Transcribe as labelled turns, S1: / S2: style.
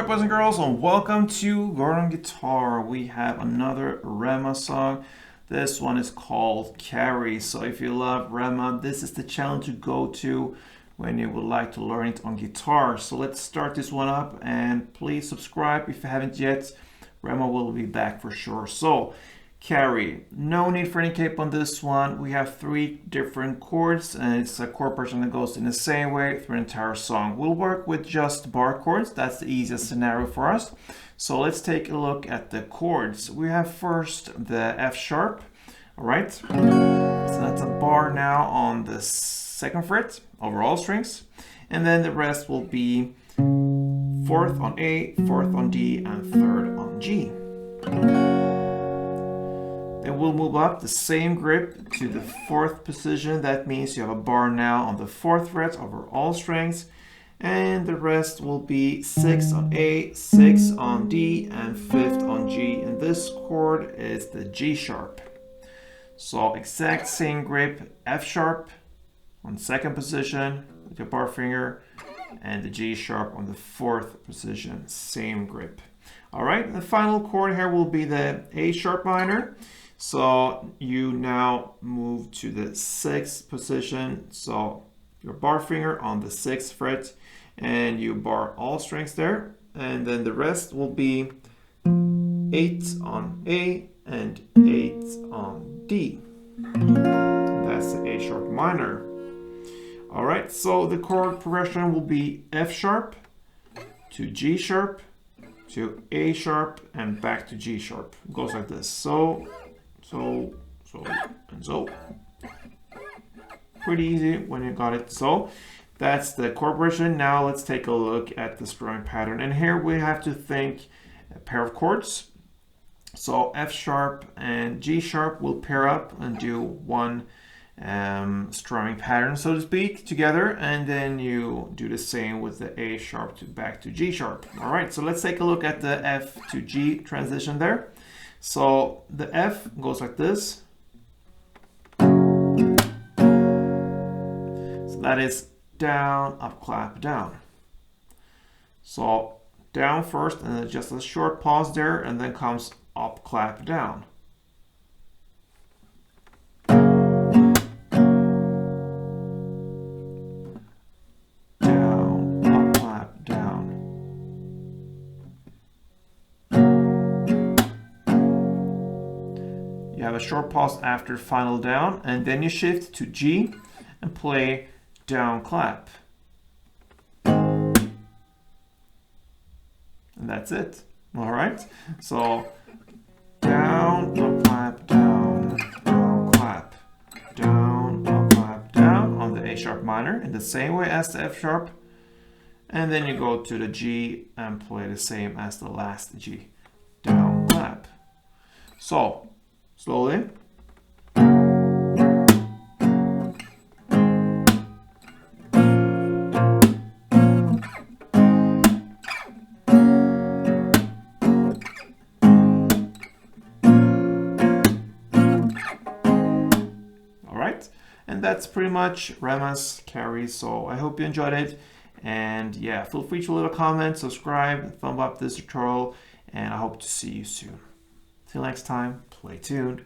S1: Alright, boys and girls, and welcome to Learn Guitar. We have another Rema song. This one is called Carry. So if you love Rema, this is the channel to go to when you would like to learn it on guitar. So let's start this one up, and please subscribe if you haven't yet. Rema will be back for sure. So Carry. No need for any cape on this one. We have 3 different chords, and it's a chord progression that goes in the same way through the entire song. We'll work with just bar chords. That's the easiest scenario for us. So let's take a look at the chords. We have first the F sharp. All right. So that's a bar now on the 2nd fret over all strings. And then the rest will be 4th on A, 4th on D, and 3rd on G. Then we'll move up the same grip to the 4th position. That means you have a bar now on the 4th fret over all strings. And the rest will be 6 on A, 6 on D, and 5th on G. And this chord is the G sharp. So exact same grip, F sharp on 2nd position with your bar finger, and the G sharp on the 4th position, same grip. All right, the final chord here will be the A sharp minor. So you now move to the 6th position. So your bar finger on the 6th fret, and you bar all strings there. And then the rest will be 8 on A and 8 on D. That's the A sharp minor. All right, so the chord progression will be F sharp to G sharp to A sharp and back to G sharp. It goes like this. So, and so. Pretty easy when you got it. So that's the chord progression. Now let's take a look at the strumming pattern. And here we have to think a pair of chords. So F sharp and G sharp will pair up and do one strumming pattern, so to speak, together, and then you do the same with the A sharp to back to G sharp. All right, so let's take a look at the F to G transition there. So the F goes like this. So that is down, up, clap, down. So down first, and then just a short pause there, and then comes up, clap, down. Down, up, clap, down. You have a short pause after final down, and then you shift to G and play down, clap. And that's it. All right. So down, up, clap, down, down, clap, down, up, clap, down on the A sharp minor in the same way as the F sharp. And then you go to the G and play the same as the last G. Down, clap. So slowly. And that's pretty much Rema's Carry. So I hope you enjoyed it. And yeah, feel free to leave a comment, subscribe, thumb up this tutorial, and I hope to see you soon. Till next time, play tuned.